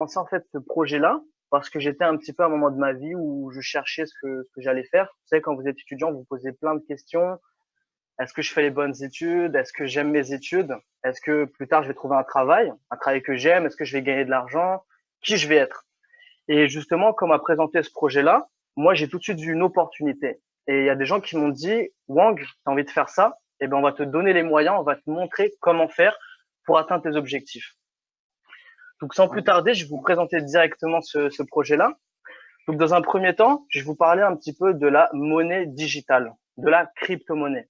lancé en fait ce projet-là parce que j'étais un petit peu à un moment de ma vie où je cherchais ce que j'allais faire. Vous savez, quand vous êtes étudiant, vous vous posez plein de questions. Est-ce que je fais les bonnes études? Est-ce que j'aime mes études? Est-ce que plus tard je vais trouver un travail que j'aime? Est-ce que je vais gagner de l'argent? Qui je vais être? Et justement, quand on m'a présenté ce projet-là, moi j'ai tout de suite vu une opportunité. Et il y a des gens qui m'ont dit, Wang, t'as envie de faire ça? Eh ben, on va te donner les moyens, on va te montrer comment faire pour atteindre tes objectifs. Donc, sans plus tarder, je vais vous présenter directement ce projet-là. Donc, dans un premier temps, je vais vous parler un petit peu de la monnaie digitale, de la crypto-monnaie.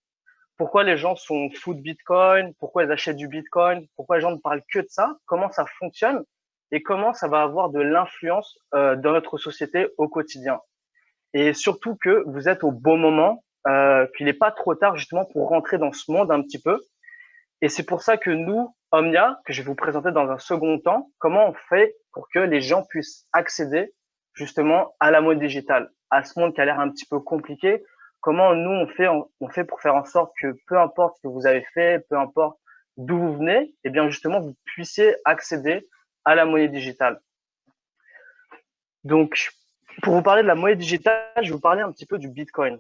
Pourquoi les gens sont fous de Bitcoin? Pourquoi ils achètent du Bitcoin? Pourquoi les gens ne parlent que de ça? Comment ça fonctionne? Et comment ça va avoir de l'influence dans notre société au quotidien? Et surtout que vous êtes au bon moment, qu'il n'est pas trop tard justement pour rentrer dans ce monde un petit peu. Et c'est pour ça que nous, Omnia, que je vais vous présenter dans un second temps, comment on fait pour que les gens puissent accéder justement à la monnaie digitale, à ce monde qui a l'air un petit peu compliqué. Comment nous on fait pour faire en sorte que peu importe ce que vous avez fait, peu importe d'où vous venez, eh bien justement vous puissiez accéder à la monnaie digitale. Donc, pour vous parler de la monnaie digitale, je vais vous parler un petit peu du Bitcoin.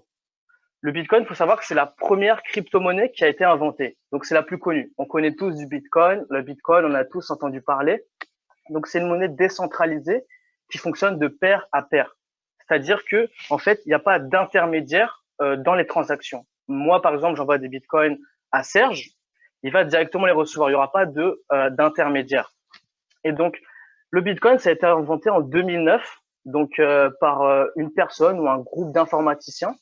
Le Bitcoin, il faut savoir que c'est la première crypto-monnaie qui a été inventée. Donc, c'est la plus connue. On connaît tous du Bitcoin. Le Bitcoin, on a tous entendu parler. Donc, c'est une monnaie décentralisée qui fonctionne de pair à pair. C'est-à-dire que, en fait, il n'y a pas d'intermédiaire dans les transactions. Moi, par exemple, j'envoie des Bitcoins à Serge. Il va directement les recevoir. Il n'y aura pas d'intermédiaire. Et donc, le Bitcoin, ça a été inventé en 2009, donc par une personne ou un groupe d'informaticiens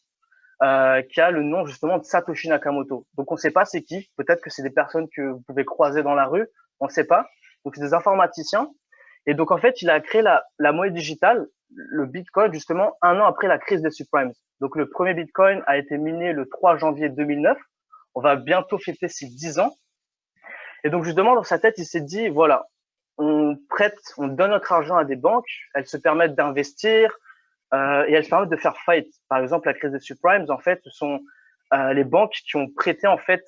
qui a le nom justement de Satoshi Nakamoto. Donc on ne sait pas c'est qui, peut-être que c'est des personnes que vous pouvez croiser dans la rue, on ne sait pas. Donc c'est des informaticiens. Et donc en fait, il a créé la monnaie digitale, le Bitcoin, justement un an après la crise des subprimes. Donc le premier Bitcoin a été miné le 3 janvier 2009. On va bientôt fêter ses 10 ans. Et donc justement dans sa tête, il s'est dit, voilà, on prête, on donne notre argent à des banques, elles se permettent d'investir, et elles permettent de faire faillite. Par exemple, la crise des subprimes, en fait, ce sont les banques qui ont prêté en fait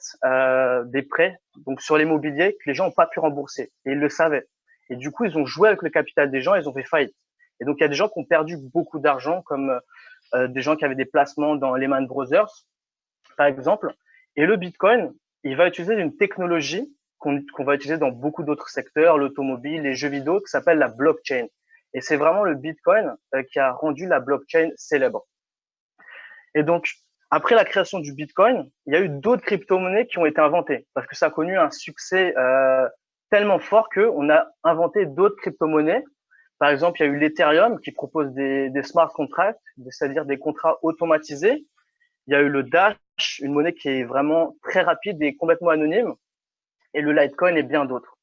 des prêts donc sur l'immobilier que les gens n'ont pas pu rembourser et ils le savaient. Et du coup, ils ont joué avec le capital des gens, et ils ont fait faillite. Et donc, il y a des gens qui ont perdu beaucoup d'argent, comme des gens qui avaient des placements dans Lehman Brothers, par exemple. Et le Bitcoin, il va utiliser une technologie qu'on va utiliser dans beaucoup d'autres secteurs, l'automobile, les jeux vidéo, qui s'appelle la blockchain. Et c'est vraiment le Bitcoin qui a rendu la blockchain célèbre. Et donc, après la création du Bitcoin, il y a eu d'autres crypto-monnaies qui ont été inventées parce que ça a connu un succès tellement fort qu'on a inventé d'autres crypto-monnaies. Par exemple, il y a eu l'Ethereum qui propose des smart contracts, c'est-à-dire des contrats automatisés. Il y a eu le Dash, une monnaie qui est vraiment très rapide et complètement anonyme, et le Litecoin et bien d'autres.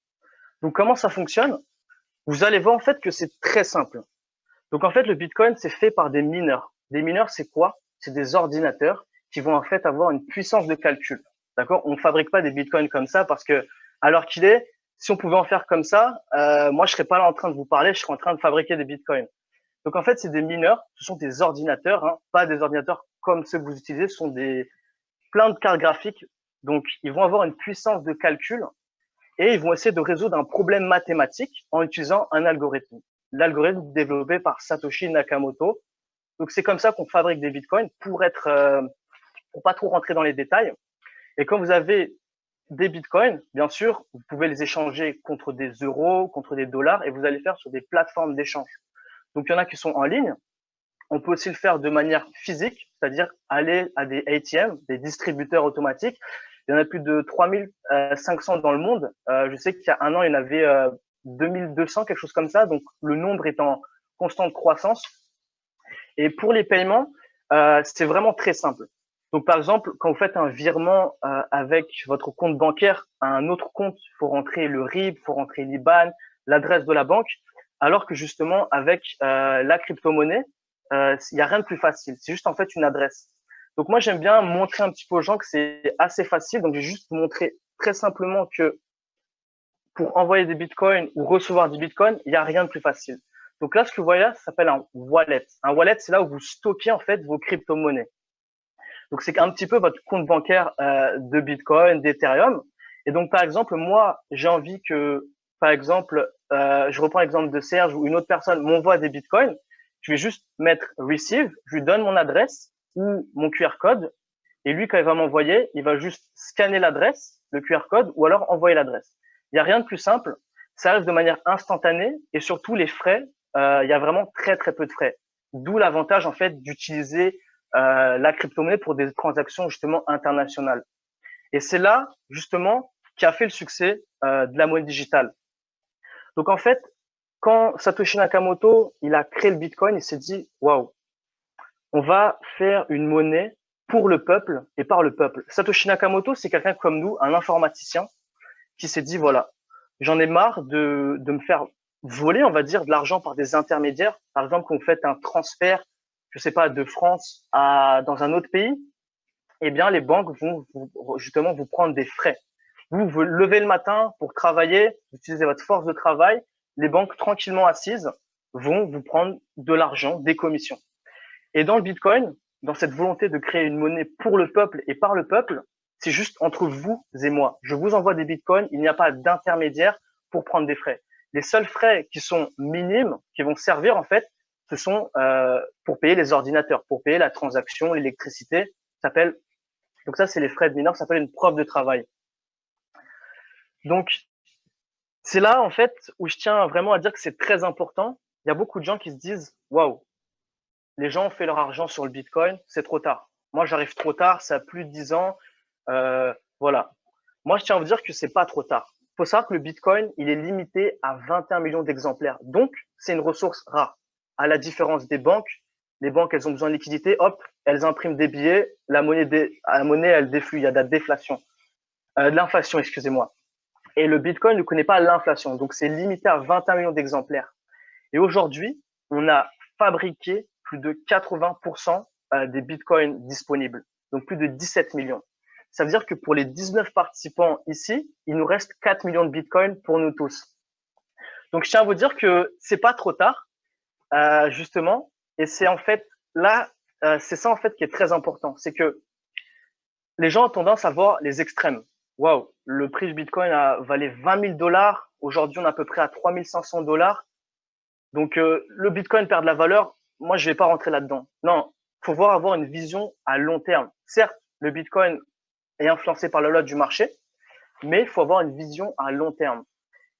Donc, comment ça fonctionne? Vous allez voir en fait que c'est très simple. Donc en fait, le Bitcoin, c'est fait par des mineurs. Des mineurs, c'est quoi? C'est des ordinateurs qui vont en fait avoir une puissance de calcul. D'accord? On ne fabrique pas des Bitcoins comme ça parce que, alors qu'il est, si on pouvait en faire comme ça, moi, je serais pas là en train de vous parler, je serais en train de fabriquer des Bitcoins. Donc en fait, c'est des mineurs, ce sont des ordinateurs, hein, pas des ordinateurs comme ceux que vous utilisez, ce sont plein de cartes graphiques. Donc ils vont avoir une puissance de calcul et ils vont essayer de résoudre un problème mathématique en utilisant un algorithme. L'algorithme développé par Satoshi Nakamoto. Donc c'est comme ça qu'on fabrique des bitcoins pour pas trop rentrer dans les détails. Et quand vous avez des bitcoins, bien sûr, vous pouvez les échanger contre des euros, contre des dollars, et vous allez faire sur des plateformes d'échange. Donc il y en a qui sont en ligne. On peut aussi le faire de manière physique, c'est-à-dire aller à des ATM, des distributeurs automatiques. Il y en a plus de 3500 dans le monde. Je sais qu'il y a un an, il y en avait 2200, quelque chose comme ça. Donc, le nombre est en constante croissance. Et pour les paiements, c'est vraiment très simple. Donc, par exemple, quand vous faites un virement avec votre compte bancaire à un autre compte, il faut rentrer le RIB, il faut rentrer l'IBAN, l'adresse de la banque, alors que justement, avec la crypto-monnaie, il n'y a rien de plus facile. C'est juste en fait une adresse. Donc moi, j'aime bien montrer un petit peu aux gens que c'est assez facile. Donc j'ai juste montré très simplement que pour envoyer des bitcoins ou recevoir des bitcoins, il n'y a rien de plus facile. Donc là, ce que vous voyez là, ça s'appelle un wallet. Un wallet, c'est là où vous stockez en fait vos crypto-monnaies. Donc c'est un petit peu votre compte bancaire de bitcoin, d'Ethereum. Et donc par exemple, moi, j'ai envie que par exemple, je reprends l'exemple de Serge ou une autre personne m'envoie des bitcoins, je vais juste mettre receive, je lui donne mon adresse ou mon QR code et lui, quand il va m'envoyer, il va juste scanner l'adresse, le QR code ou alors envoyer l'adresse. Il n'y a rien de plus simple. Ça arrive de manière instantanée et surtout les frais, il y a vraiment très très peu de frais. D'où l'avantage en fait d'utiliser la crypto-monnaie pour des transactions justement internationales. Et c'est là justement qui a fait le succès de la monnaie digitale. Donc en fait, quand Satoshi Nakamoto il a créé le Bitcoin, il s'est dit waouh, on va faire une monnaie pour le peuple et par le peuple. Satoshi Nakamoto, c'est quelqu'un comme nous, un informaticien, qui s'est dit voilà, j'en ai marre de me faire voler, on va dire, de l'argent par des intermédiaires. Par exemple, quand vous faites un transfert, je sais pas, de France à dans un autre pays, eh bien les banques vont justement vous prendre des frais. Vous vous levez le matin pour travailler, vous utilisez votre force de travail, les banques tranquillement assises vont vous prendre de l'argent, des commissions. Et dans le Bitcoin, dans cette volonté de créer une monnaie pour le peuple et par le peuple, c'est juste entre vous et moi. Je vous envoie des Bitcoins, il n'y a pas d'intermédiaire pour prendre des frais. Les seuls frais qui sont minimes, qui vont servir en fait, ce sont pour payer les ordinateurs, pour payer la transaction, l'électricité. Ça s'appelle donc ça c'est les frais de mineur, ça s'appelle une preuve de travail. Donc c'est là en fait où je tiens vraiment à dire que c'est très important. Il y a beaucoup de gens qui se disent waouh, les gens ont fait leur argent sur le Bitcoin, c'est trop tard. Moi, j'arrive trop tard, ça a plus de 10 ans. Voilà. Moi, je tiens à vous dire que c'est pas trop tard. Il faut savoir que le Bitcoin, il est limité à 21 millions d'exemplaires. Donc, c'est une ressource rare. À la différence des banques, les banques, elles ont besoin de liquidité, hop, elles impriment des billets, la monnaie elle déflue, il y a de la déflation, de l'inflation, excusez-moi. Et le Bitcoin ne connaît pas l'inflation, donc c'est limité à 21 millions d'exemplaires. Et aujourd'hui, on a fabriqué plus de 80% des bitcoins disponibles, donc plus de 17 millions. Ça veut dire que pour les 19 participants ici, il nous reste 4 millions de bitcoins pour nous tous. Donc je tiens à vous dire que c'est pas trop tard, justement, et c'est en fait là, c'est ça en fait qui est très important, c'est que les gens ont tendance à voir les extrêmes. Waouh, le prix du bitcoin valait 20 000 dollars, aujourd'hui on est à peu près à 3 500 dollars. Donc, le Bitcoin perd de la valeur. Moi, je vais pas rentrer là-dedans. Non, faut voir avoir une vision à long terme. Certes, le Bitcoin est influencé par la loi du marché, mais il faut avoir une vision à long terme.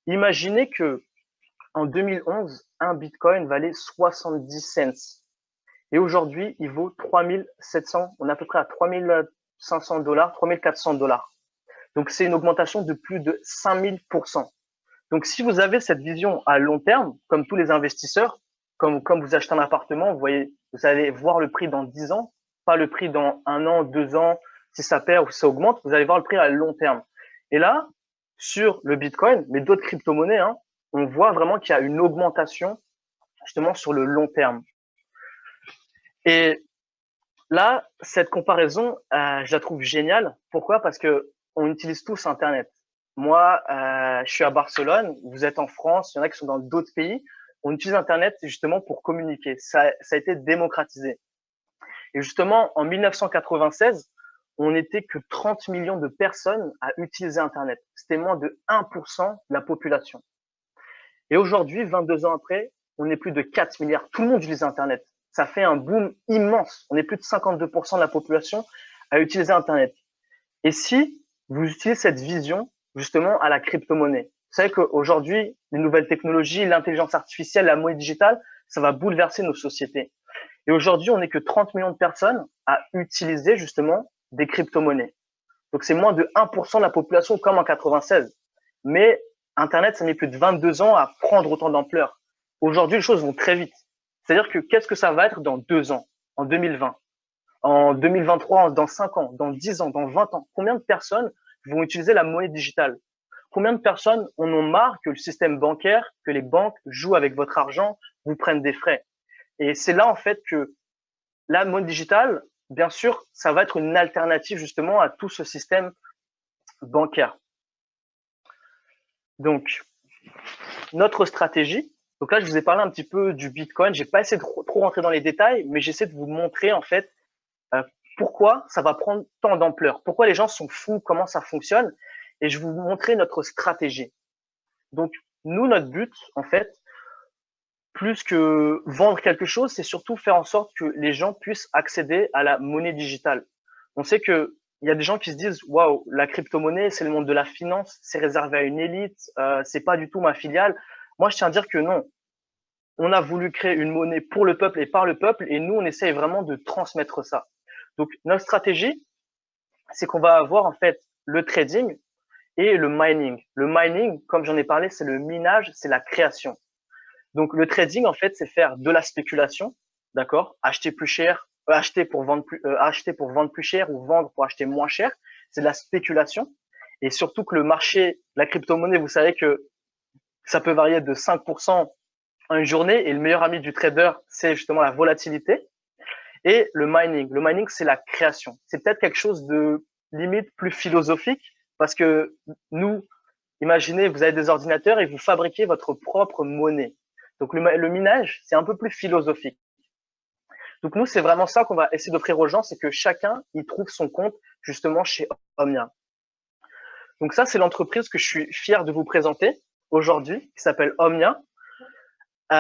Imaginez que en 2011, un Bitcoin valait 70 cents. Et aujourd'hui, il vaut 3700, on est à peu près à 3500 dollars, 3400 dollars. Donc, c'est une augmentation de plus de 5000%. Donc, si vous avez cette vision à long terme, comme tous les investisseurs, comme vous achetez un appartement, vous voyez, vous allez voir le prix dans 10 ans, pas le prix dans 1 an, 2 ans, si ça perd ou si ça augmente, vous allez voir le prix à long terme. Et là, sur le Bitcoin, mais d'autres crypto-monnaies, hein, on voit vraiment qu'il y a une augmentation justement sur le long terme. Et là, cette comparaison, je la trouve géniale. Pourquoi? Parce que on utilise tous Internet. Moi, je suis à Barcelone, vous êtes en France, il y en a qui sont dans d'autres pays. On utilise Internet justement pour communiquer. Ça a été démocratisé. Et justement, en 1996, on n'était que 30 millions de personnes à utiliser Internet. C'était moins de 1% de la population. Et aujourd'hui, 22 ans après, on est plus de 4 milliards. Tout le monde utilise Internet. Ça fait un boom immense. On est plus de 52% de la population à utiliser Internet. Et si vous utilisez cette vision justement à la crypto-monnaie, vous savez qu'aujourd'hui, les nouvelles technologies, l'intelligence artificielle, la monnaie digitale, ça va bouleverser nos sociétés. Et aujourd'hui, on n'est que 30 millions de personnes à utiliser justement des crypto-monnaies. Donc c'est moins de 1% de la population comme en 96. Mais Internet, ça met plus de 22 ans à prendre autant d'ampleur. Aujourd'hui, les choses vont très vite. C'est-à-dire que qu'est-ce que ça va être dans 2 ans, en 2020, en 2023, dans 5 ans, dans 10 ans, dans 20 ans? Combien de personnes vont utiliser la monnaie digitale? Combien de personnes en ont marre que le système bancaire, que les banques jouent avec votre argent, vous prennent des frais? Et c'est là, en fait, que la monnaie digitale, bien sûr, ça va être une alternative justement à tout ce système bancaire. Donc, notre stratégie. Donc là, je vous ai parlé un petit peu du Bitcoin. J'ai pas essayé de trop rentrer dans les détails, mais j'essaie de vous montrer en fait pourquoi ça va prendre tant d'ampleur, pourquoi les gens sont fous, comment ça fonctionne, et je vais vous montrer notre stratégie. Donc, nous, notre but, en fait, plus que vendre quelque chose, c'est surtout faire en sorte que les gens puissent accéder à la monnaie digitale. On sait que il y a des gens qui se disent waouh, la crypto-monnaie, c'est le monde de la finance, c'est réservé à une élite, c'est pas du tout ma filiale. Moi, je tiens à dire que non. On a voulu créer une monnaie pour le peuple et par le peuple, et nous, on essaye vraiment de transmettre ça. Donc, notre stratégie, c'est qu'on va avoir en fait le trading et le mining. Le mining, comme j'en ai parlé, c'est le minage, c'est la création. Donc, le trading, en fait, c'est faire de la spéculation, d'accord? Acheter plus cher, acheter pour vendre plus cher ou vendre pour acheter moins cher. C'est de la spéculation. Et surtout que le marché, la crypto-monnaie, vous savez que ça peut varier de 5% en une journée. Et le meilleur ami du trader, c'est justement la volatilité. Et le mining. Le mining, c'est la création. C'est peut-être quelque chose de limite plus philosophique parce que nous, imaginez, vous avez des ordinateurs et vous fabriquez votre propre monnaie. Donc le minage, c'est un peu plus philosophique. Donc nous, c'est vraiment ça qu'on va essayer d'offrir aux gens, c'est que chacun y trouve son compte justement chez Omnia. Donc ça, c'est l'entreprise que je suis fier de vous présenter aujourd'hui, qui s'appelle Omnia. Et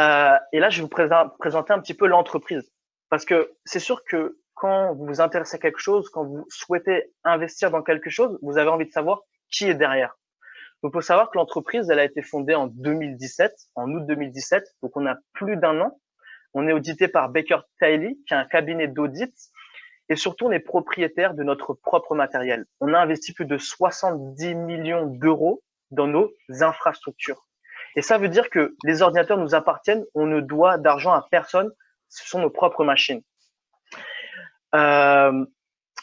là, je vais vous présenter un petit peu l'entreprise. Parce que c'est sûr que quand vous vous intéressez à quelque chose, quand vous souhaitez investir dans quelque chose, vous avez envie de savoir qui est derrière. Donc, il faut savoir que l'entreprise, elle a été fondée en 2017, en août 2017. Donc, on a plus d'un an. On est audité par Baker Tilly, qui est un cabinet d'audit. Et surtout, on est propriétaire de notre propre matériel. On a investi plus de 70 millions d'euros dans nos infrastructures. Et ça veut dire que les ordinateurs nous appartiennent. On ne doit d'argent à personne. Ce sont nos propres machines.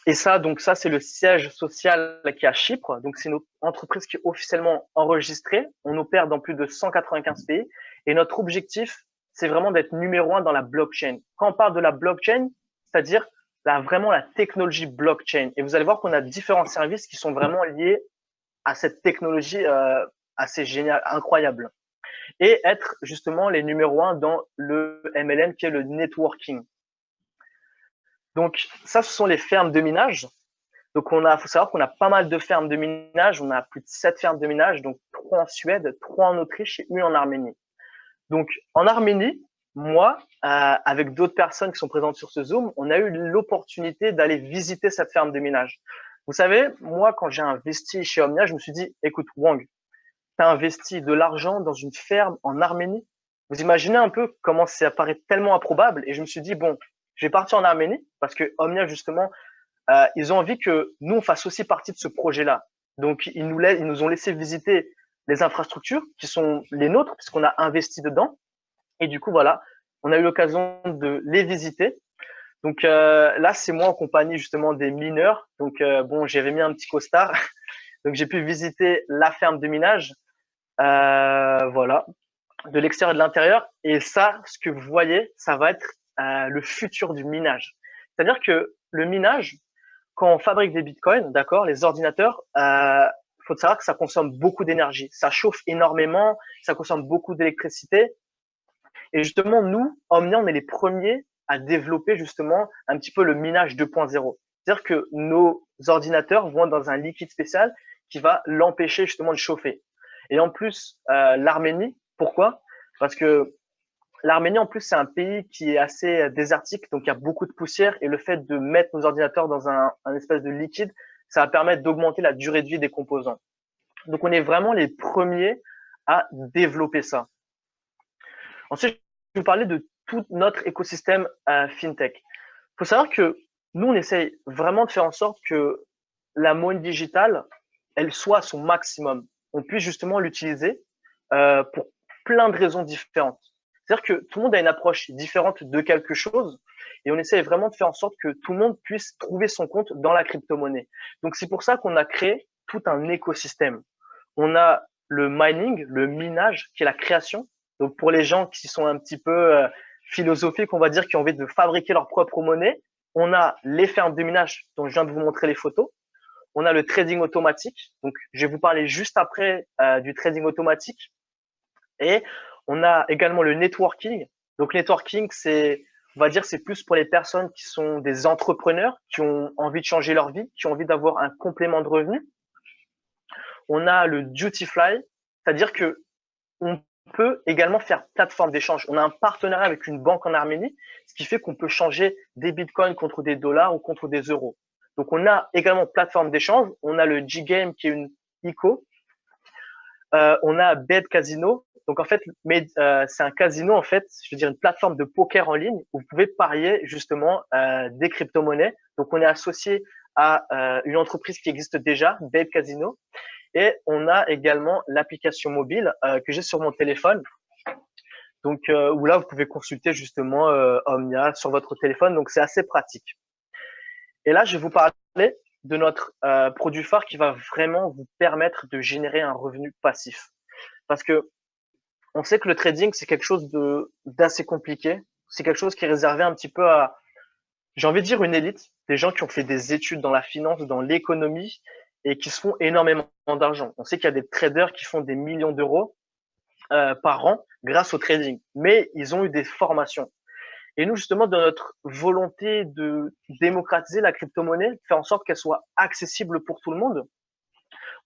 Et ça, donc ça, c'est le siège social qui est à Chypre. Donc, c'est une entreprise qui est officiellement enregistrée. On opère dans plus de 195 pays. Et notre objectif, c'est vraiment d'être numéro un dans la blockchain. Quand on parle de la blockchain, c'est-à-dire vraiment la technologie blockchain. Et vous allez voir qu'on a différents services qui sont vraiment liés à cette technologie assez géniale, incroyable. Et être justement les numéro un dans le MLM qui est le networking. Donc, ça, ce sont les fermes de minage. Donc, faut savoir qu'on a pas mal de fermes de minage. On a plus de 7 fermes de minage, donc 3 en Suède, 3 en Autriche et une en Arménie. Donc, en Arménie, moi, avec d'autres personnes qui sont présentes sur ce Zoom, on a eu l'opportunité d'aller visiter cette ferme de minage. Vous savez, moi, quand j'ai investi chez Omnia, je me suis dit, écoute, Wang, tu as investi de l'argent dans une ferme en Arménie. Vous imaginez un peu comment ça paraît tellement improbable. Et je me suis dit, bon, je vais partir en Arménie parce que Omnia, justement, ils ont envie que nous, on fasse aussi partie de ce projet-là. Donc, ils nous ont laissé visiter les infrastructures qui sont les nôtres puisqu'on a investi dedans. Et du coup, voilà, on a eu l'occasion de les visiter. Donc là, c'est moi en compagnie justement des mineurs. Donc bon, j'avais mis un petit costard. Donc j'ai pu visiter la ferme de minage. Voilà, de l'extérieur et de l'intérieur. Et ça, ce que vous voyez, ça va être le futur du minage. C'est-à-dire que le minage, quand on fabrique des bitcoins, d'accord, les ordinateurs, faut savoir que ça consomme beaucoup d'énergie. Ça chauffe énormément, ça consomme beaucoup d'électricité. Et justement, nous, Omnia, on est les premiers à développer justement un petit peu le minage 2.0. C'est-à-dire que nos ordinateurs vont dans un liquide spécial qui va l'empêcher justement de chauffer. Et en plus, l'Arménie, pourquoi? Parce que l'Arménie, en plus, c'est un pays qui est assez désertique, donc il y a beaucoup de poussière. Et le fait de mettre nos ordinateurs dans un espèce de liquide, ça va permettre d'augmenter la durée de vie des composants. Donc, on est vraiment les premiers à développer ça. Ensuite, je vais vous parler de tout notre écosystème FinTech. Il faut savoir que nous, on essaye vraiment de faire en sorte que la monnaie digitale, elle soit à son maximum. On puisse justement l'utiliser pour plein de raisons différentes. C'est-à-dire que tout le monde a une approche différente de quelque chose et on essaye vraiment de faire en sorte que tout le monde puisse trouver son compte dans la crypto-monnaie. Donc, c'est pour ça qu'on a créé tout un écosystème. On a le mining, le minage, qui est la création. Donc, pour les gens qui sont un petit peu philosophiques, on va dire, qui ont envie de fabriquer leur propre monnaie, on a les fermes de minage dont je viens de vous montrer les photos. On a le trading automatique. Donc, je vais vous parler juste après du trading automatique. Et on a également le networking. Donc, networking, on va dire, c'est plus pour les personnes qui sont des entrepreneurs, qui ont envie de changer leur vie, qui ont envie d'avoir un complément de revenu. On a le duty fly, c'est-à-dire que on peut également faire plateforme d'échange. On a un partenariat avec une banque en Arménie, ce qui fait qu'on peut changer des bitcoins contre des dollars ou contre des euros. Donc, on a également plateforme d'échange. On a le G-Game qui est une ICO. On a Bed Casino. Donc, en fait, c'est un casino, en fait, je veux dire une plateforme de poker en ligne où vous pouvez parier justement des crypto-monnaies. Donc, on est associé à une entreprise qui existe déjà, Bed Casino. Et on a également l'application mobile que j'ai sur mon téléphone. Donc, où là, vous pouvez consulter justement Omnia sur votre téléphone. Donc, c'est assez pratique. Et là, je vais vous parler de notre produit phare qui va vraiment vous permettre de générer un revenu passif. Parce que on sait que le trading, c'est quelque chose d'assez compliqué. C'est quelque chose qui est réservé un petit peu à, j'ai envie de dire, une élite, des gens qui ont fait des études dans la finance, dans l'économie et qui se font énormément d'argent. On sait qu'il y a des traders qui font des millions d'euros par an grâce au trading, mais ils ont eu des formations. Et nous, justement, dans notre volonté de démocratiser la crypto-monnaie, faire en sorte qu'elle soit accessible pour tout le monde,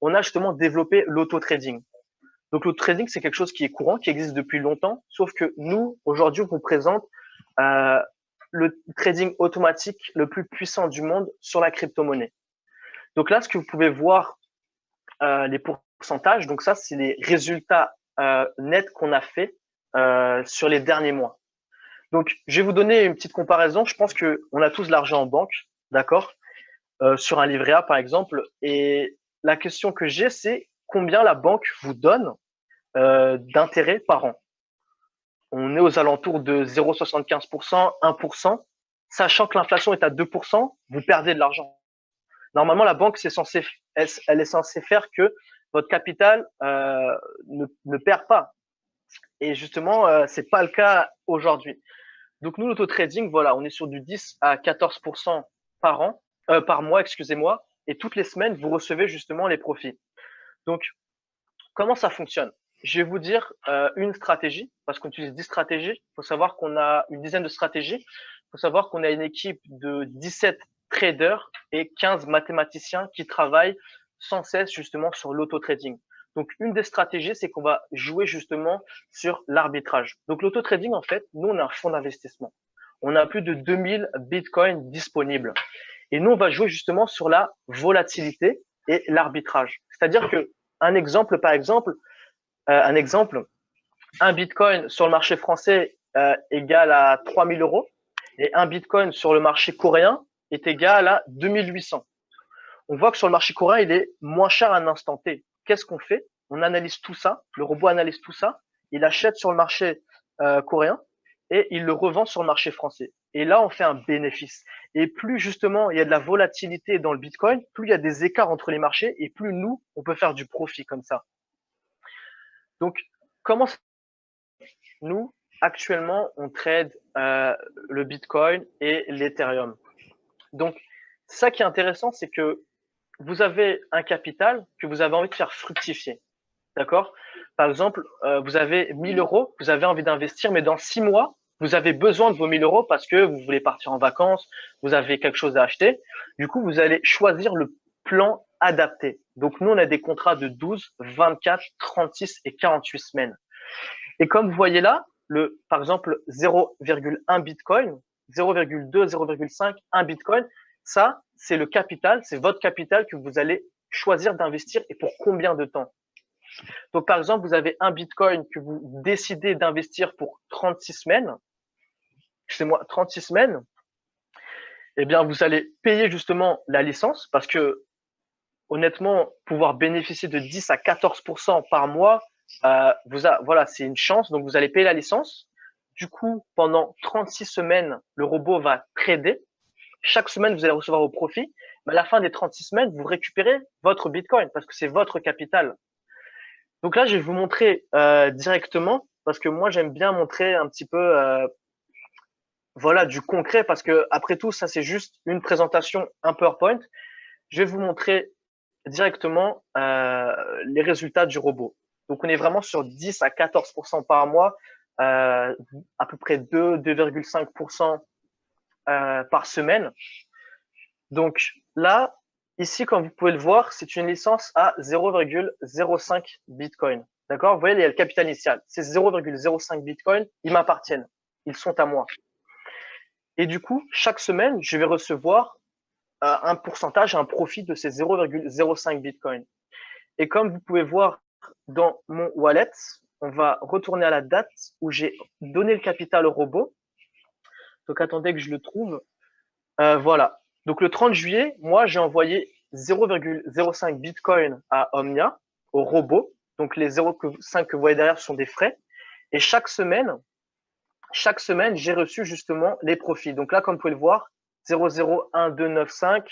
on a justement développé l'auto-trading. Donc, l'auto-trading, c'est quelque chose qui est courant, qui existe depuis longtemps, sauf que nous, aujourd'hui, on vous présente le trading automatique le plus puissant du monde sur la crypto-monnaie. Donc là, ce que vous pouvez voir, les pourcentages, donc ça, c'est les résultats nets qu'on a fait sur les derniers mois. Donc, je vais vous donner une petite comparaison. Je pense qu'on a tous de l'argent en banque, d'accord, sur un livret A, par exemple. Et la question que j'ai, c'est combien la banque vous donne d'intérêt par an. On est aux alentours de 0,75%, 1%. Sachant que l'inflation est à 2%, vous perdez de l'argent. Normalement, la banque, elle est censée faire que votre capital ne perd pas. Et justement, c'est pas le cas aujourd'hui. Donc nous, l'auto-trading, voilà, on est sur du 10 à 14% par an, par mois, excusez-moi, et toutes les semaines, vous recevez justement les profits. Donc, comment ça fonctionne? Je vais vous dire une stratégie, parce qu'on utilise 10 stratégies. Il faut savoir qu'on a une dizaine de stratégies. Il faut savoir qu'on a une équipe de 17 traders et 15 mathématiciens qui travaillent sans cesse justement sur l'auto-trading. Donc, une des stratégies, c'est qu'on va jouer justement sur l'arbitrage. Donc, l'auto-trading, en fait, nous, on a un fonds d'investissement. On a plus de 2000 bitcoins disponibles. Et nous, on va jouer justement sur la volatilité et l'arbitrage. C'est-à-dire que un exemple, un bitcoin sur le marché français égale à 3000 euros et un bitcoin sur le marché coréen est égal à 2800. On voit que sur le marché coréen, il est moins cher à un instant T. Qu'est-ce qu'on fait? On analyse tout ça, le robot analyse tout ça, il achète sur le marché coréen et il le revend sur le marché français. Et là, on fait un bénéfice. Et plus justement il y a de la volatilité dans le bitcoin, plus il y a des écarts entre les marchés et plus nous, on peut faire du profit comme ça. Donc, comment nous, actuellement, on trade le Bitcoin et l'Ethereum. Donc, ça qui est intéressant, c'est que vous avez un capital que vous avez envie de faire fructifier. D'accord? Par exemple, vous avez 1000 euros, vous avez envie d'investir, mais dans 6 mois, vous avez besoin de vos 1000 euros parce que vous voulez partir en vacances, vous avez quelque chose à acheter. Du coup, vous allez choisir le plan adapté. Donc, nous, on a des contrats de 12, 24, 36 et 48 semaines. Et comme vous voyez là, par exemple, 0,1 Bitcoin, 0,2, 0,5, 1 Bitcoin, ça, c'est le capital, c'est votre capital que vous allez choisir d'investir et pour combien de temps. Donc, par exemple, vous avez un Bitcoin que vous décidez d'investir pour 36 semaines, excusez-moi, 36 semaines, eh bien, vous allez payer justement la licence parce que, honnêtement, pouvoir bénéficier de 10 à 14% par mois, voilà, c'est une chance. Donc, vous allez payer la licence. Du coup, pendant 36 semaines, le robot va trader. Chaque semaine, vous allez recevoir vos profits. Mais à la fin des 36 semaines, vous récupérez votre Bitcoin parce que c'est votre capital. Donc là, je vais vous montrer directement parce que moi, j'aime bien montrer un petit peu voilà, du concret parce que après tout, ça, c'est juste une présentation, un PowerPoint. Je vais vous montrer directement les résultats du robot. Donc, on est vraiment sur 10 à 14% par mois, à peu près 2,5% par semaine. Donc là, ici, comme vous pouvez le voir, c'est une licence à 0,05 Bitcoin. D'accord? Vous voyez, il y a le capital initial. Ces 0,05 Bitcoin, ils m'appartiennent. Ils sont à moi. Et du coup, chaque semaine, je vais recevoir un pourcentage, un profit de ces 0,05 Bitcoin. Et comme vous pouvez voir dans mon wallet, on va retourner à la date où j'ai donné le capital au robot. Donc attendez que je le trouve. Voilà. Donc le 30 juillet, moi j'ai envoyé 0,05 Bitcoin à Omnia, au robot. Donc les 0,5 que vous voyez derrière sont des frais. Et chaque semaine, j'ai reçu justement les profits. Donc là, comme vous pouvez le voir, 001295,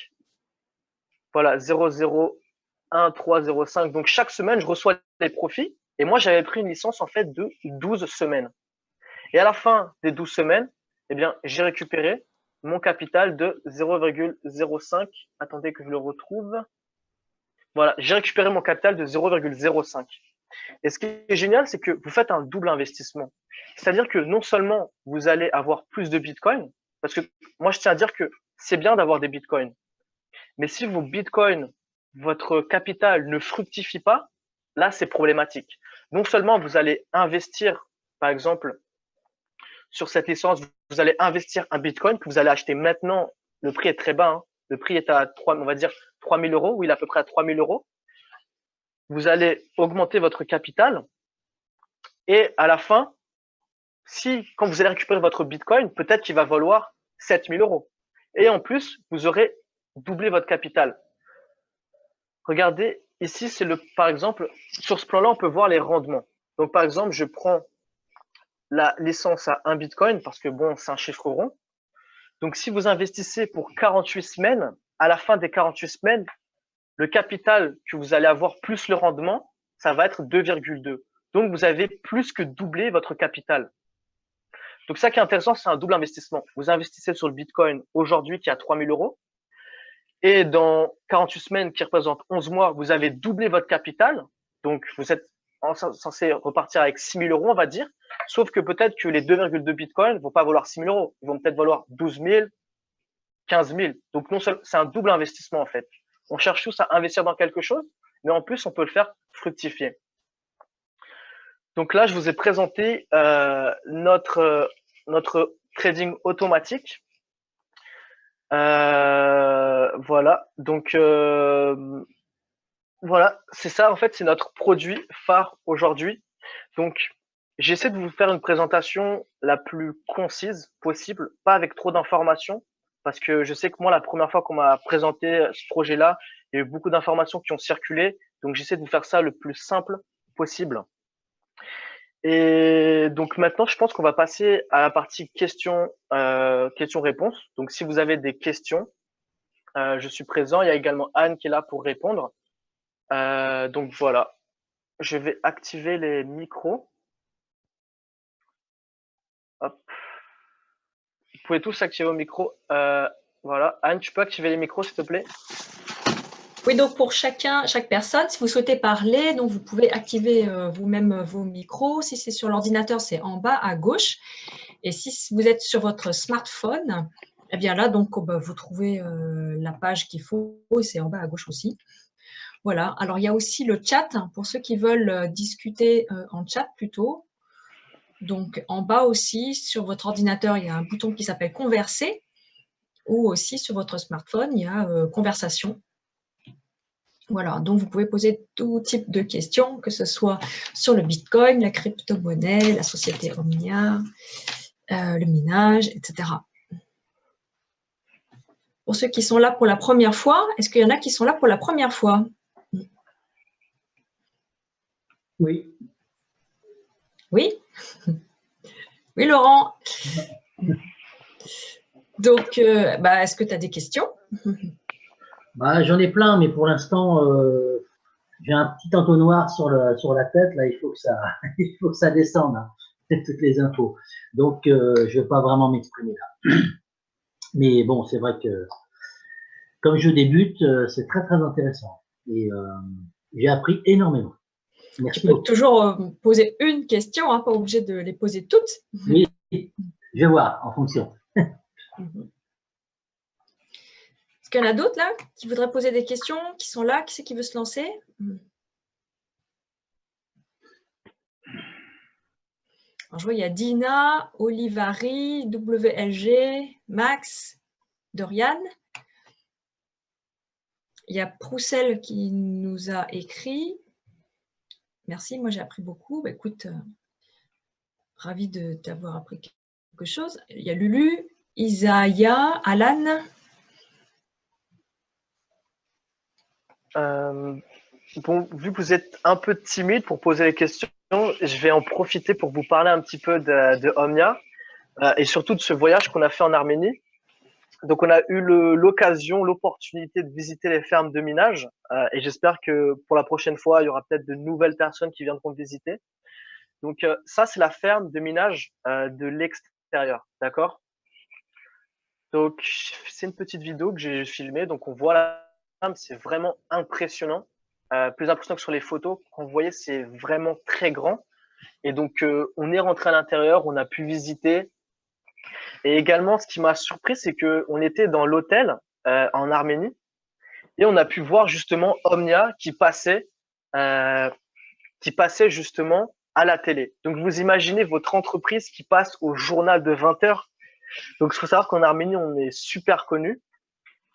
voilà, 001305. Donc chaque semaine, je reçois les profits. Et moi, j'avais pris une licence en fait de 12 semaines. Et à la fin des 12 semaines, eh bien, j'ai récupéré mon capital de 0,05. Attendez que je le retrouve. Voilà, j'ai récupéré mon capital de 0,05. Et ce qui est génial, c'est que vous faites un double investissement. C'est-à-dire que non seulement vous allez avoir plus de Bitcoin, parce que moi, je tiens à dire que c'est bien d'avoir des Bitcoins. Mais si vos Bitcoins, votre capital ne fructifie pas, là, c'est problématique. Non seulement vous allez investir, par exemple, sur cette licence, vous allez investir un Bitcoin que vous allez acheter maintenant. Le prix est très bas. Hein. Le prix est à 3, on va dire 3 000 euros. Oui, il est à peu près à 3 000 euros. Vous allez augmenter votre capital. Et à la fin, quand vous allez récupérer votre Bitcoin, peut-être qu'il va valoir 7 000 euros. Et en plus, vous aurez doublé votre capital. Regardez, ici, par exemple, sur ce plan-là, on peut voir les rendements. Donc, par exemple, je prends la licence à 1 Bitcoin parce que bon, c'est un chiffre rond. Donc, si vous investissez pour 48 semaines, à la fin des 48 semaines, le capital que vous allez avoir plus le rendement, ça va être 2,2. Donc, vous avez plus que doublé votre capital. Donc, ça qui est intéressant, c'est un double investissement. Vous investissez sur le Bitcoin aujourd'hui qui est à 3 000 euros. Et dans 48 semaines, qui représentent 11 mois, vous avez doublé votre capital. Donc, vous êtes censé repartir avec 6 000 euros, on va dire. Sauf que peut-être que les 2,2 Bitcoin vont pas valoir 6 000 euros. Ils vont peut-être valoir 12 000, 15 000. Donc, non seulement, c'est un double investissement, en fait. On cherche tous à investir dans quelque chose, mais en plus, on peut le faire fructifier. Donc là, je vous ai présenté notre trading automatique. Voilà. Donc, voilà, c'est ça, en fait, c'est notre produit phare aujourd'hui. Donc, j'essaie de vous faire une présentation la plus concise possible, pas avec trop d'informations, parce que je sais que moi, la première fois qu'on m'a présenté ce projet-là, il y a eu beaucoup d'informations qui ont circulé, donc j'essaie de vous faire ça le plus simple possible. Et donc maintenant, je pense qu'on va passer à la partie questions-réponses. Donc, si vous avez des questions, je suis présent. Il y a également Anne qui est là pour répondre. Donc voilà, je vais activer les micros. Hop. Vous pouvez tous activer vos micros. Voilà, Anne, tu peux activer les micros, s'il te plaît? Oui, donc pour chaque personne, si vous souhaitez parler, donc vous pouvez activer vous-même vos micros. Si c'est sur l'ordinateur, c'est en bas à gauche. Et si vous êtes sur votre smartphone, eh bien là, donc vous trouvez la page qu'il faut, et c'est en bas à gauche aussi. Voilà. Alors il y a aussi le chat pour ceux qui veulent discuter en chat plutôt. Donc en bas aussi, sur votre ordinateur, il y a un bouton qui s'appelle Converser, ou aussi sur votre smartphone, il y a Conversation. Voilà, donc vous pouvez poser tout type de questions, que ce soit sur le Bitcoin, la crypto-monnaie, la société Omnia, le minage, etc. Pour ceux qui sont là pour la première fois, est-ce qu'il y en a qui sont là pour la première fois? Oui. Oui. Oui, Laurent. Donc, est-ce que tu as des questions? J'en ai plein, mais pour l'instant, j'ai un petit entonnoir sur la tête. Là, il faut que ça descende, hein, toutes les infos. Donc, je ne vais pas vraiment m'exprimer là. Mais bon, c'est vrai que comme je débute, c'est très très intéressant. Et j'ai appris énormément. Merci tu peux beaucoup. toujours poser une question, hein, pas obligé de les poser toutes. Oui, je vais voir en fonction. Est-ce qu'il y en a d'autres là qui voudraient poser des questions, qui sont là? Qui c'est qui veut se lancer? Alors, je vois, il y a Dina, Olivari, WLG, Max, Dorian. Il y a Proussel qui nous a écrit. Merci, moi j'ai appris beaucoup. Bah, écoute, ravi de t'avoir appris quelque chose. Il y a Lulu, Isaiah, Alan. Bon, vu que vous êtes un peu timide pour poser les questions, je vais en profiter pour vous parler un petit peu de Omnia et surtout de ce voyage qu'on a fait en Arménie. Donc, on a eu l'occasion, l'opportunité de visiter les fermes de minage et j'espère que pour la prochaine fois, il y aura peut-être de nouvelles personnes qui viendront visiter. Donc, ça, c'est la ferme de minage de l'extérieur, d'accord? Donc, c'est une petite vidéo que j'ai filmée. Donc, on voit la ferme, c'est vraiment impressionnant. Plus impressionnant que sur les photos. Quand vous voyez, c'est vraiment très grand. Et donc, on est rentré à l'intérieur, on a pu visiter. Et également, ce qui m'a surpris, c'est que on était dans l'hôtel en Arménie et on a pu voir justement Omnia qui passait justement à la télé. Donc, vous imaginez votre entreprise qui passe au journal de 20 heures. Donc, il faut savoir qu'en Arménie, on est super connu.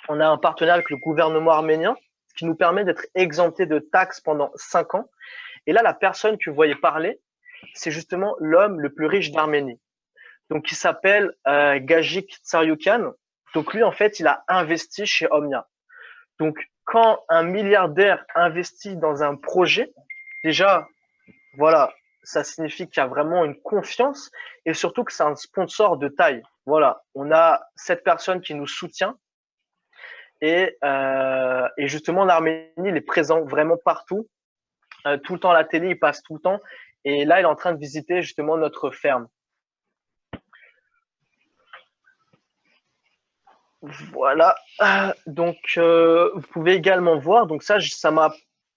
On a un partenariat avec le gouvernement arménien, ce qui nous permet d'être exempté de taxes pendant 5 ans. Et là, la personne que vous voyez parler, c'est justement l'homme le plus riche d'Arménie. Donc, il s'appelle Gajik Tsaryukan. Donc, lui, en fait, il a investi chez Omnia. Donc, quand un milliardaire investit dans un projet, déjà, voilà, ça signifie qu'il y a vraiment une confiance et surtout que c'est un sponsor de taille. Voilà, on a cette personne qui nous soutient et justement, l'Arménie, il est présent vraiment partout. Tout le temps à la télé, il passe tout le temps. Et là, il est en train de visiter justement notre ferme. Voilà. Donc, vous pouvez également voir, donc ça m'a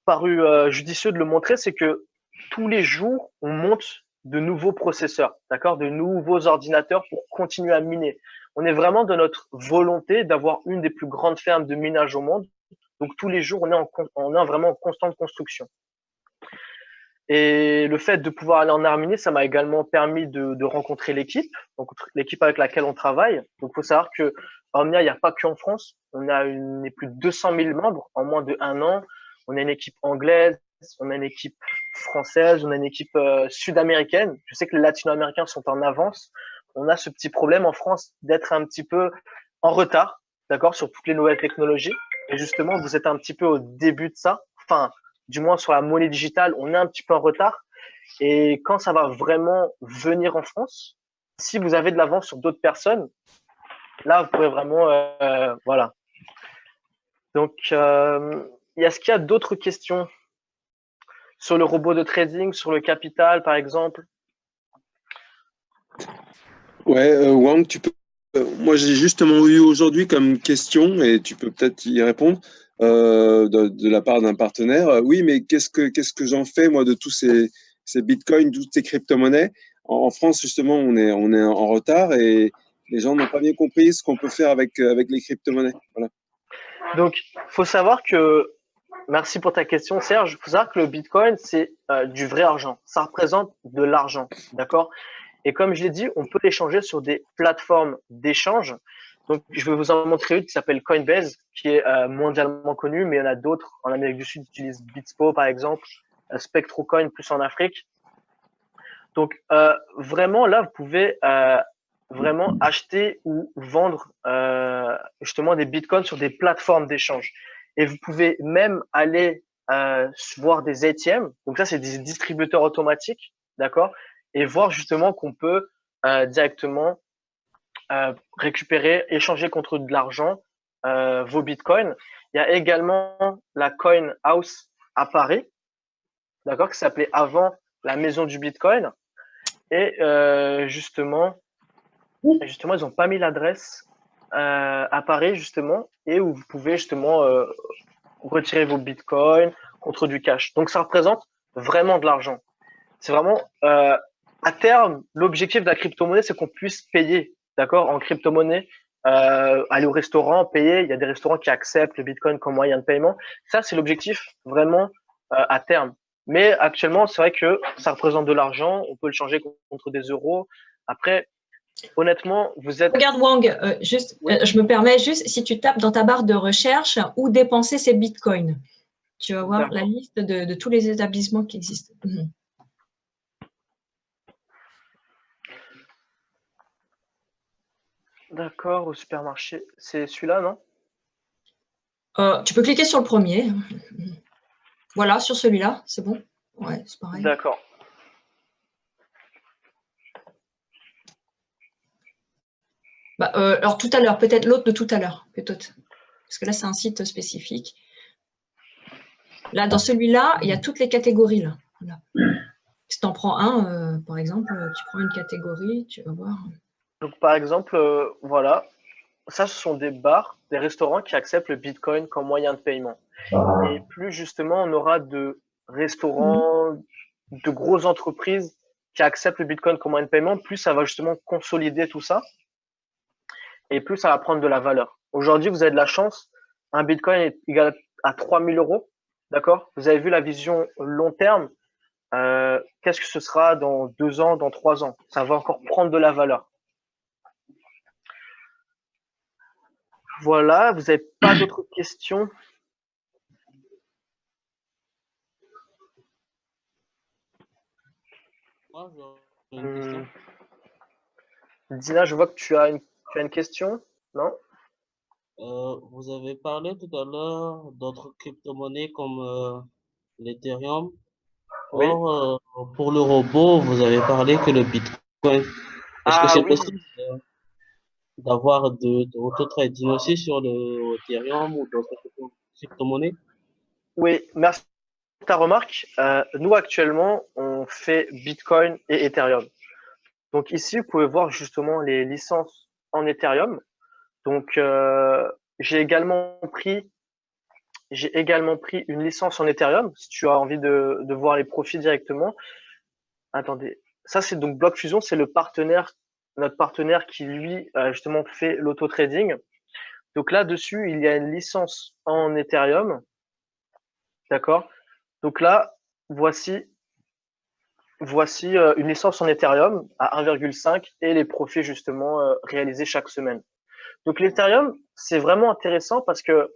paru judicieux de le montrer, c'est que tous les jours, on monte de nouveaux processeurs, d'accord, de nouveaux ordinateurs pour continuer à miner. On est vraiment de notre volonté d'avoir une des plus grandes fermes de minage au monde. Donc, tous les jours, on est vraiment en constante construction. Et le fait de pouvoir aller en Arménie, ça m'a également permis de rencontrer l'équipe, donc l'équipe avec laquelle on travaille. Donc, il faut savoir que Omnia, il n'y a pas qu'en France. On a plus de 200 000 membres en moins de 1 an. On a une équipe anglaise, on a une équipe française, on a une équipe sud-américaine. Je sais que les latino-américains sont en avance. On a ce petit problème en France d'être un petit peu en retard, d'accord, sur toutes les nouvelles technologies. Et justement, vous êtes un petit peu au début de ça. Enfin, du moins sur la monnaie digitale, on est un petit peu en retard. Et quand ça va vraiment venir en France, si vous avez de l'avance sur d'autres personnes, là, vous pourrez vraiment, voilà. Donc, est-ce qu'il y a d'autres questions sur le robot de trading, sur le capital, par exemple? Ouais, Wang, tu peux. Moi, j'ai justement eu aujourd'hui comme question, et tu peux peut-être y répondre, de la part d'un partenaire. Oui, mais qu'est-ce que j'en fais, moi, de tous ces bitcoins, toutes ces crypto-monnaies? En France, justement, on est en retard et les gens n'ont pas bien compris ce qu'on peut faire avec les crypto-monnaies. Voilà. Donc, faut savoir que, merci pour ta question, Serge. Faut savoir que le bitcoin, c'est du vrai argent. Ça représente de l'argent, d'accord? Et comme je l'ai dit, on peut l'échanger sur des plateformes d'échange. Donc, je vais vous en montrer une qui s'appelle Coinbase, qui est mondialement connue, mais il y en a d'autres en Amérique du Sud qui utilisent Bitspo, par exemple, SpectroCoin plus en Afrique. Donc, vraiment, là, vous pouvez vraiment acheter ou vendre justement des bitcoins sur des plateformes d'échange. Et vous pouvez même aller voir des ATM. Donc, ça, c'est des distributeurs automatiques, d'accord? Et voir justement qu'on peut directement récupérer, échanger contre de l'argent vos bitcoins. Il y a également la Coin House à Paris, d'accord, qui s'appelait avant la maison du bitcoin. Et justement, ils n'ont pas mis l'adresse à Paris, justement, et où vous pouvez justement retirer vos bitcoins contre du cash. Donc, ça représente vraiment de l'argent. C'est vraiment, à terme, l'objectif de la crypto-monnaie, c'est qu'on puisse payer, d'accord, en crypto-monnaie, aller au restaurant, payer. Il y a des restaurants qui acceptent le bitcoin comme moyen de paiement. Ça, c'est l'objectif vraiment à terme. Mais actuellement, c'est vrai que ça représente de l'argent. On peut le changer contre des euros. Après, honnêtement, vous êtes… Regarde Wang, Oui. je me permets juste, si tu tapes dans ta barre de recherche où dépenser ses bitcoins, tu vas voir la liste de tous les établissements qui existent. D'accord, au supermarché. C'est celui-là, non? Tu peux cliquer sur le premier. Voilà, sur celui-là, c'est bon. Ouais, c'est pareil. D'accord. Alors tout à l'heure, peut-être l'autre de tout à l'heure, peut-être. Parce que là, c'est un site spécifique. Là, dans celui-là, il y a toutes les catégories. Là. Voilà. Si tu en prends un, par exemple, tu prends une catégorie, tu vas voir. Donc, par exemple, voilà, ça, ce sont des bars, des restaurants qui acceptent le Bitcoin comme moyen de paiement. Et plus justement, on aura de restaurants, de grosses entreprises qui acceptent le Bitcoin comme moyen de paiement, plus ça va justement consolider tout ça et plus ça va prendre de la valeur. Aujourd'hui, vous avez de la chance, un Bitcoin est égal à 3000 euros, d'accord? Vous avez vu la vision long terme. Qu'est-ce que ce sera dans 2 ans, dans 3 ans? Ça va encore prendre de la valeur. Voilà, vous n'avez pas d'autres questions? Moi, j'ai une question. Dina, je vois que tu as une question, non? Vous avez parlé tout à l'heure d'autres crypto-monnaies comme l'Ethereum. Oui. Or, pour le robot, vous avez parlé que le Bitcoin. Est-ce que Ah c'est oui, possible d'avoir de auto-trading aussi sur le Ethereum ou d'autres crypto-monnaies? oui, merci pour ta remarque. Nous, actuellement, on fait Bitcoin et Ethereum. Donc ici, vous pouvez voir justement les licences en Ethereum. Donc, j'ai également pris une licence en Ethereum, si tu as envie de voir les profits directement. Attendez, ça c'est donc Block Fusion, c'est notre partenaire qui lui justement fait l'auto-trading. Donc là-dessus, il y a une licence en Ethereum, d'accord? Donc là, voici une licence en Ethereum à 1,5 et les profits justement réalisés chaque semaine. Donc l'Ethereum, c'est vraiment intéressant parce que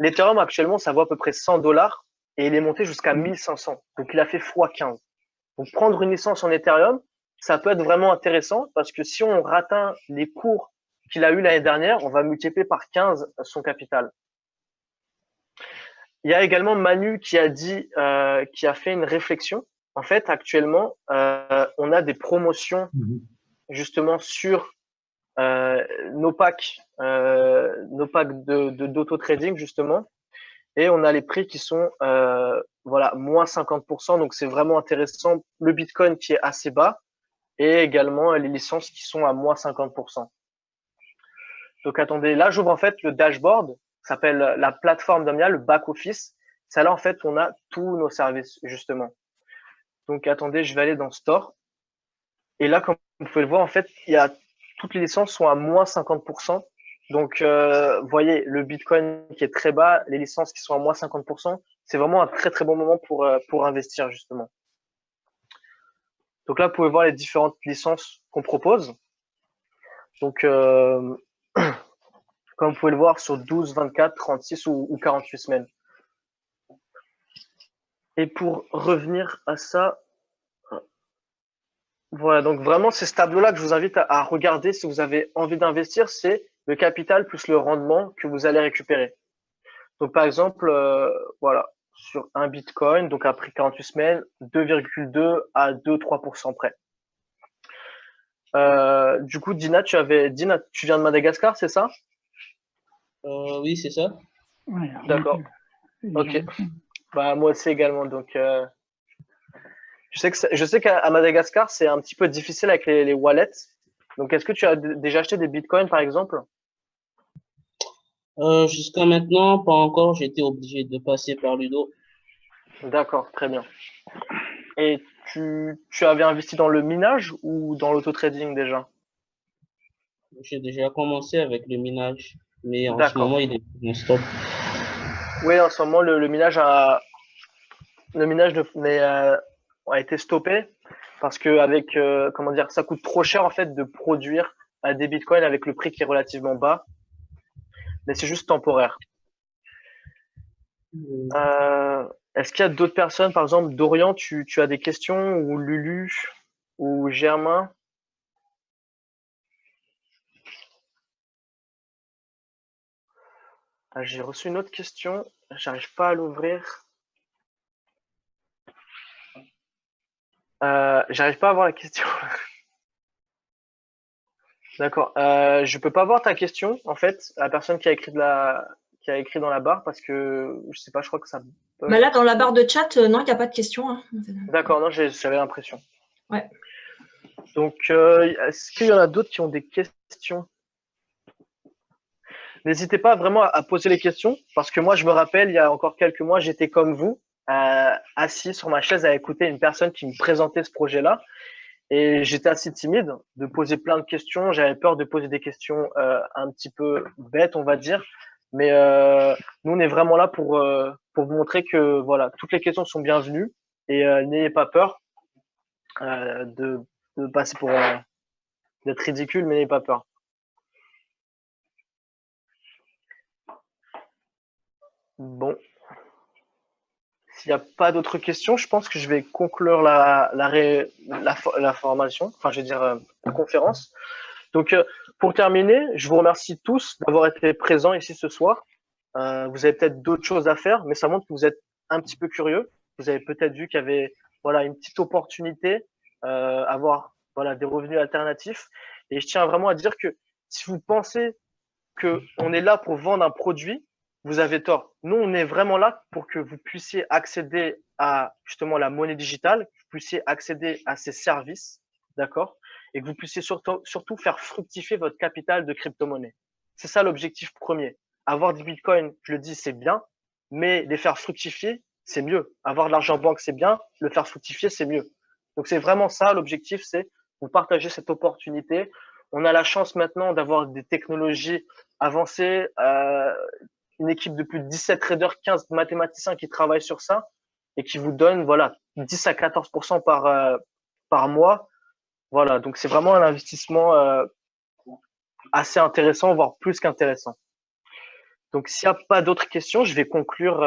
l'Ethereum actuellement, ça vaut à peu près 100 dollars et il est monté jusqu'à 1500. Donc il a fait x15. Donc prendre une licence en Ethereum, ça peut être vraiment intéressant parce que si on atteint les cours qu'il a eu l'année dernière, on va multiplier par 15 son capital. Il y a également Manu qui a fait une réflexion. En fait, actuellement, on a des promotions justement sur nos packs d'auto-trading justement, et on a les prix qui sont voilà moins 50%. Donc c'est vraiment intéressant. Le Bitcoin qui est assez bas et également les licences qui sont à moins 50%. Donc attendez, là j'ouvre en fait le dashboard, ça s'appelle la plateforme d'Omnia, le back office. Ça là en fait on a tous nos services justement. Donc attendez, je vais aller dans Store. Et là, comme vous pouvez le voir, en fait, toutes les licences sont à moins 50%. Donc, vous voyez, le Bitcoin qui est très bas, les licences qui sont à moins 50%, c'est vraiment un très très bon moment pour investir justement. Donc là, vous pouvez voir les différentes licences qu'on propose. Donc, comme vous pouvez le voir sur 12, 24, 36 ou 48 semaines. Et pour revenir à ça, voilà, donc vraiment, c'est ce tableau-là que je vous invite à regarder si vous avez envie d'investir, c'est le capital plus le rendement que vous allez récupérer. Donc, par exemple, voilà, sur un Bitcoin, donc après 48 semaines, 2,2 à 2-3% près. Du coup, Dina, tu viens de Madagascar, c'est ça? Oui, c'est ça. D'accord. Ok. Bah, moi aussi également. Donc, je sais qu'à Madagascar, c'est un petit peu difficile avec les wallets. Donc, est-ce que tu as déjà acheté des bitcoins, par exemple? Jusqu'à maintenant, pas encore. J'étais obligé de passer par Ludo. D'accord, très bien. Et tu avais investi dans le minage ou dans l'auto-trading déjà? J'ai déjà commencé avec le minage, mais en ce D'accord. moment, il est non-stop. Oui, en ce moment, le minage a Le minage a été stoppé parce que avec comment dire, ça coûte trop cher en fait de produire des bitcoins avec le prix qui est relativement bas, mais c'est juste temporaire. Est-ce qu'il y a d'autres personnes, par exemple Dorian, tu as des questions, ou Lulu ou Germain? J'ai reçu une autre question, j'arrive pas à l'ouvrir. J'arrive pas à voir la question. D'accord. Je peux pas voir ta question, en fait, la personne qui a écrit dans la barre, parce que je sais pas, je crois que ça bug. Là, dans la barre de chat, non, il n'y a pas de questions. Hein. D'accord, non, j'avais l'impression. Ouais. Donc, est-ce qu'il y en a d'autres qui ont des questions? N'hésitez pas vraiment à poser les questions, parce que moi, je me rappelle, il y a encore quelques mois, j'étais comme vous, assis sur ma chaise à écouter une personne qui me présentait ce projet-là. Et j'étais assez timide de poser plein de questions. J'avais peur de poser des questions un petit peu bêtes, on va dire. Mais nous, on est vraiment là pour vous montrer que voilà, toutes les questions sont bienvenues et n'ayez pas peur de passer pour d'être ridicule, mais n'ayez pas peur. Bon, s'il n'y a pas d'autres questions, je pense que je vais conclure la formation, enfin, je vais dire la conférence. Donc, pour terminer, je vous remercie tous d'avoir été présents ici ce soir. Vous avez peut-être d'autres choses à faire, mais ça montre que vous êtes un petit peu curieux. Vous avez peut-être vu qu'il y avait voilà, une petite opportunité, avoir voilà, des revenus alternatifs. Et je tiens vraiment à dire que si vous pensez qu'on est là pour vendre un produit, vous avez tort. Nous, on est vraiment là pour que vous puissiez accéder à justement la monnaie digitale, que vous puissiez accéder à ces services, d'accord, et que vous puissiez surtout faire fructifier votre capital de crypto-monnaie. C'est ça l'objectif premier. Avoir des bitcoins, je le dis, c'est bien, mais les faire fructifier, c'est mieux. Avoir de l'argent en banque, c'est bien, le faire fructifier, c'est mieux. Donc c'est vraiment ça l'objectif, c'est vous partager cette opportunité. On a la chance maintenant d'avoir des technologies avancées, une équipe de plus de 17 traders, 15 mathématiciens qui travaillent sur ça et qui vous donnent voilà 10 à 14% par mois. Voilà, donc c'est vraiment un investissement assez intéressant, voire plus qu'intéressant. Donc s'il n'y a pas d'autres questions, je vais conclure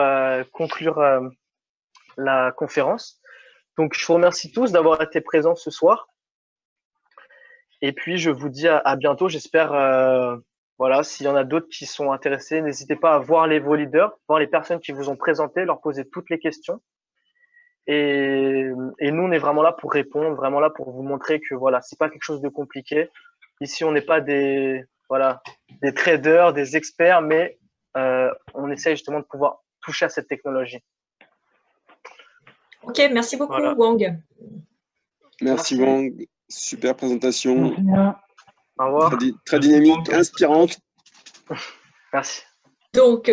la conférence. Donc je vous remercie tous d'avoir été présents ce soir. Et puis je vous dis à bientôt. J'espère voilà, s'il y en a d'autres qui sont intéressés, n'hésitez pas à voir vos leaders, voir les personnes qui vous ont présenté, leur poser toutes les questions. Et nous, on est vraiment là pour répondre, vraiment là pour vous montrer que voilà, c'est pas quelque chose de compliqué. Ici, on n'est pas des traders, des experts, mais on essaie justement de pouvoir toucher à cette technologie. Ok, merci beaucoup, voilà. Wang. Merci Wang, super présentation. Au revoir. Très dynamique, inspirante. Merci. Donc,